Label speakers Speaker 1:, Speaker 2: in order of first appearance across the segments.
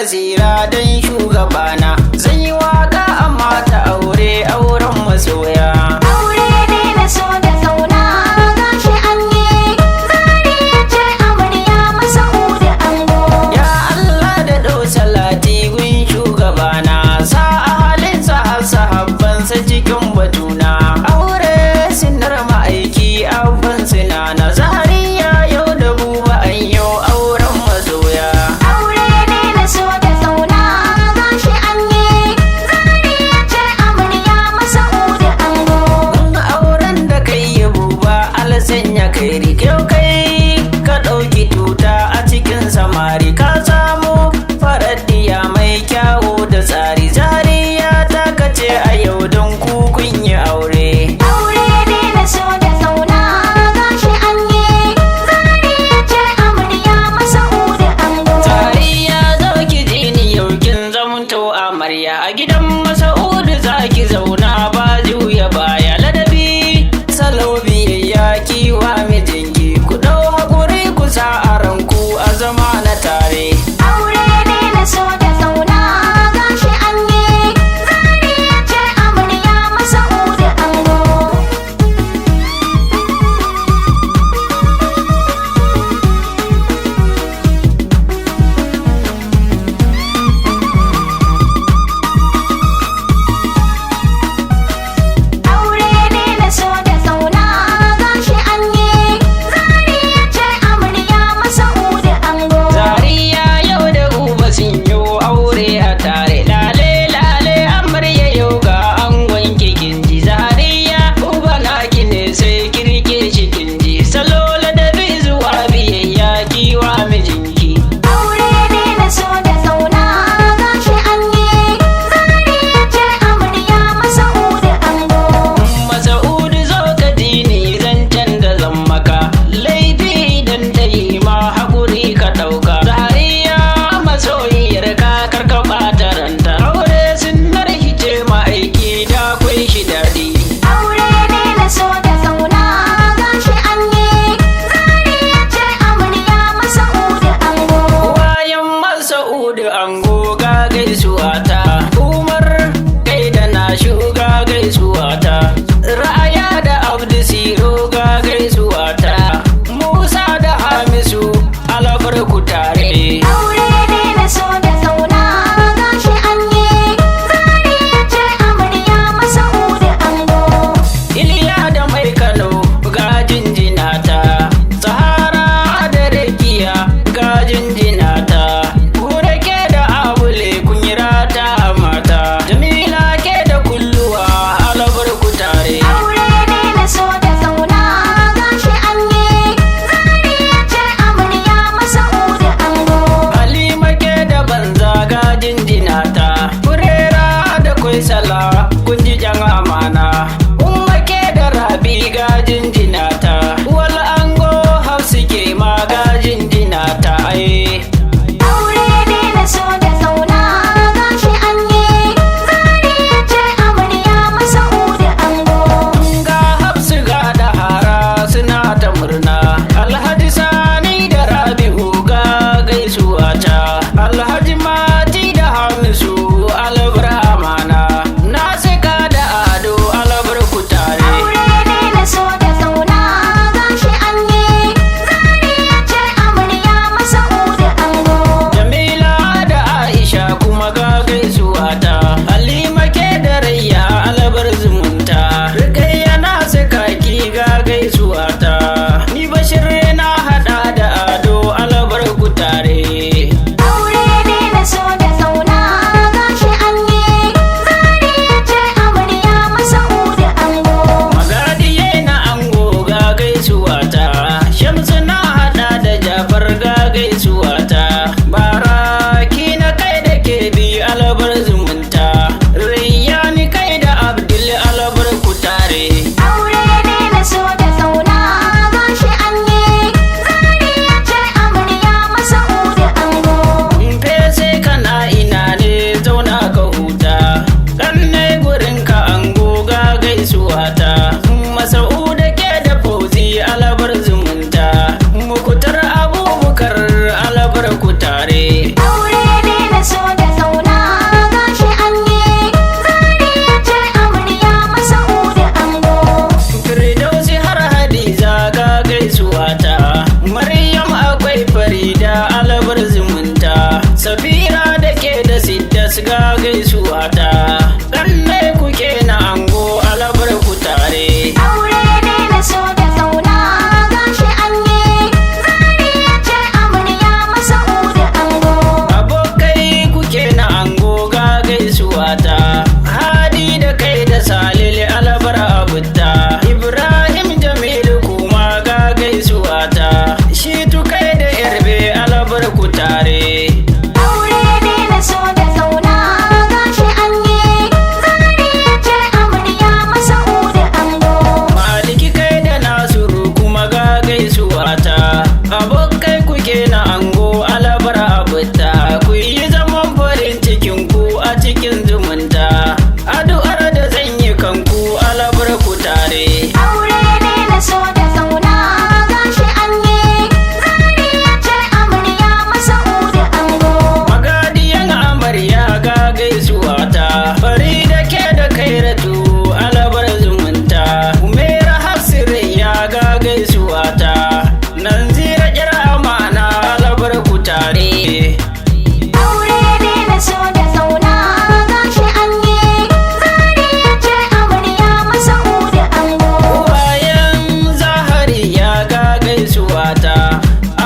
Speaker 1: basira don shugabana. Zan yi waka amma ta aure auren masoya.
Speaker 2: Aure ne na so da kauna gashi an yi. Zariya ce amarya Masa'udu ango.
Speaker 1: Ya Allah da ɗau salati gun shugabana, sa ahalinsa har sahabbansa cikin batuna. Aure sinar ma'aiki abban sinana, Zariya yau da buba an yau auren masoya.
Speaker 2: Aure ne na so da kauna gashi an yi. Zariya ce amarya Masa'udu ango.
Speaker 1: Auren da kai yi buba alsanya kai rikyau kai ka ɗauki tuta a cikin samari, ka samu faraddiya mai kyawu da tsari. Zariya ta kace a yau don kun yi aure.
Speaker 2: Aure ne na so da kauna gashi an yi. Zariya ce amarya Masa'udu ango.
Speaker 1: Zariya zo ki ji ni yau kin zamto amarya, a gidan Masa'udu za ki zauna ba juya baya. Ladabi salo biyayya kiwa mijinki, ku ɗau haƙuri ku sa a ranku a zama na tare.
Speaker 2: Aure ne na so da kauna gashi an yi. Zariya ce amarya Masa'udu ango. Aure ne na so da kauna gashi an yi. Zariya ce amarya Masa'udu ango.
Speaker 1: Zariya yau da uba sun yi aure a tare. Lale lale amarya yau ga angon ki kinji. Zariya uba naki ne sai kirke shi kinji. Salo ladabi zuwa biyayya kiwa mijinki.
Speaker 2: Aure ne na so da kauna gashi an yi. Zariya ce amarya Masa'udu ango.
Speaker 1: Masa'udu zo ka dini zancen da zan maka. Laifi idan ta yi ma haƙuri ka ɗauka. Zariya masoyiyar ka karka ɓata ranta. Aure sunnar hice ma'aiki da kwai shi daɗi.
Speaker 2: Aure ne na so da kauna gashi an yi. Zariya ce amarya Masa'udu ango.
Speaker 1: Bayan Masa'udu ango ga gaisuwa ta. Umar kai da na shuga gaisuwa ta. Ra'aya da Abdu Siro ga gaisuwa ta. Musa da Hamisu alabar ku tare.
Speaker 2: Aure ne na so da kauna gashi an yi. Zariya ce amarya Masa'udu ango.
Speaker 1: Iliya da mai Kano ga jinjina ta. Sahara da Rakiya ga jinjina ta. Kure ke da Abule kun yi rata mata. Jamila ke da kulluwa alabar ku tare.
Speaker 2: Aure ne na so da kauna gashi an yi. Zariya ce amarya Masa'udu ango.
Speaker 1: Halima ke da banza ga jinjina ta. Furera da kwaisala kun ji jan amana. Umma ke da rabi ga jinjina ta. Wal ango hausu ke ma ga jinjina ta. Ai.
Speaker 2: Aure ne na so da kauna gashi an yi. Zariya ce amarya Masa'udu ango.
Speaker 1: Ga hafsu ga da hara suna ta murna. Alhaji Sani da Rabi'u ga gaisuwa ta. Alhaji Mati da Hamisu albar amana. Na saka da Ado albar ku tare.
Speaker 2: Aure ne na so da kauna gashi an yi. Zariya ce amarya Masa'udu ango.
Speaker 1: Jamila da Aisha kuma ga gaisuwa ta. Halima ke da Rayya albar zumunta. Rikayya na saka ki ga gaisuwa ta. Ni Bashir na hada da Ado albar ku tare.
Speaker 2: Aure ne na so da kauna gashi an yi. Zariya ce amarya Masa'udu ango.
Speaker 1: Magadiye na ango ga gaisuwa ta. Shamsu na hada da Jafar ga gaisuwa ta. Baraki na kai da ke bi albar zumunta. Rayyani kai da Abdul albar ku tare.
Speaker 2: Aure ne na so da kauna gashi an yi. Zariya ce amarya Masa'udu ango.
Speaker 1: Fese kana ina ne zauna ka huta. Dan ne gurin ka ango ga gaisuwa ta. Masa'uda ke da Fauzi alabar zumunta. Mukutar Abubakar alabar ku tare.
Speaker 2: Aure ne na so
Speaker 1: tare.
Speaker 2: Aure ne na so da kauna gashi an yi. Zari ya ce amarya Masa'udu ango.
Speaker 1: Maliki kai da Nasiru kuma ga gaisuwa ta. Abokai kuke na ango alabar abuta. Ku yi zaman farin cikin ku a cikin zumunta. Addu'ar da zan yi kanku alabar ku tare.
Speaker 2: Aure ne na so da kauna gashi an yi. Zari ya ce amarya Masa'udu ango.
Speaker 1: Magadiyan amarya ga gaisuwa ta. Fari da ke da kairatu alabar zumunta. Umera Hafsirayya ga gaisuwa ta. Nan zira kira amana alabar ku tare.
Speaker 2: Aure ne na so da kauna gashi an yi. Zari ya ce amarya Masa'udu ango.
Speaker 1: Bayan zahari ya ga gaisuwa ta.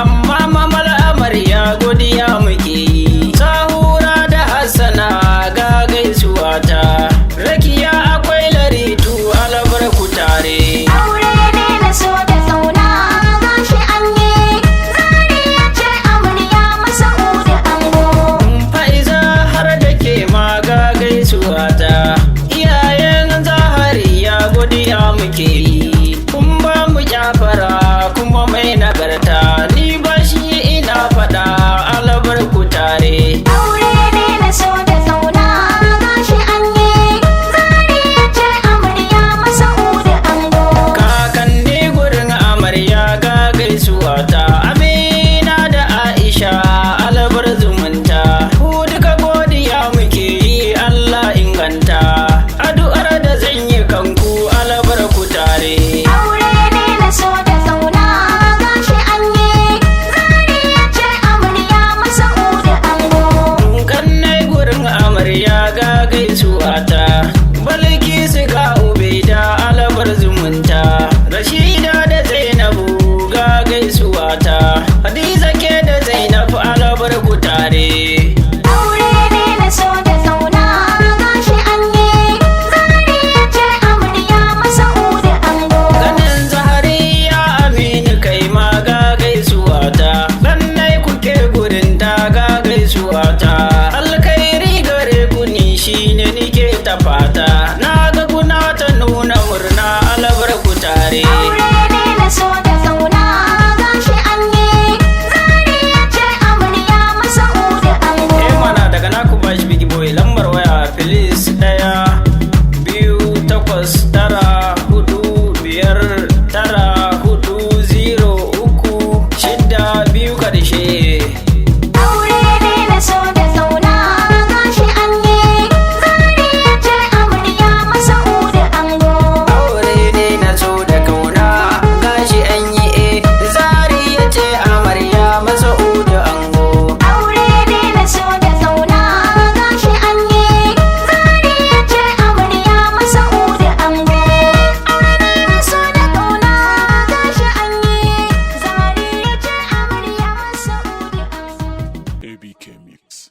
Speaker 1: Amma mamal amarya godiya muke yi. Sahura da Hassana ga gaisuwa ta. Rakiya akwai laritu alabar ku tare.
Speaker 2: Aure ne na so da kauna gashi an yi. Zari ya ce amarya Masa'udu ango.
Speaker 1: Fa'iza har da ke ma ga gaisuwa ta. Iyayen zahari ya godiya muke yi. Kun ba mu kyafara kuma mai nagarta. Ni ba shi ina faɗa alabar ku tare.
Speaker 2: Aure ne na so da kauna gashi an yi. Zari ya ce amarya Masa'udu ango.
Speaker 1: Kakanni gurin amarya ga gaisuwa ta. Amina da Aisha alabar zumunta. Ku duka godiya muke yi Allah inganta. Addu'ar da zan yi kanku alabar ku tare.
Speaker 2: Aure ne na so da kauna gashi an yi. Zari ya ce amarya Masa'udu ango.
Speaker 1: Kannai gurin amarya ga gaisuwa ta. Balkisu ga Ubaida alabar zumunta. Rashida da Zainabu ga gaisuwa ta. Hadiza ke da Zainab alabar ku tare.
Speaker 2: Aure ne na so da kauna gashi an yi. Zari ya ce amarya Masa'udu ango.
Speaker 1: Ganin Zahariya Aminu kai ma ga gaisuwa ta. Kannai kuke gurin ta ga gaisuwa ta. Alkhairi gare ku ni shine nike ta fata. Na ga kuna ta nuna murna alabar ku tare.
Speaker 2: Aure ne na so da kauna gashi an yi. Zari ya ce amarya Masa'udu ango.
Speaker 1: Mana daga naku bashi bigi boy lambar waya filis 1-2-9-4-5-9-4-0-3-6-2 karshe.
Speaker 2: Aure ne na so da kauna gashi an yi. Zari ya ce amarya Masa'udu ango.
Speaker 1: Aure ne na so da kauna gashi an yi zari ya ce amarya Masa'udu ango.
Speaker 2: Aure ne na so da kauna gashi an yi. Zari ya ce amarya Masa'udu ango. Aure ne na so da kauna gashi an yi. Zari ya ce amarya Masa'udu ango.
Speaker 3: ABK Mix.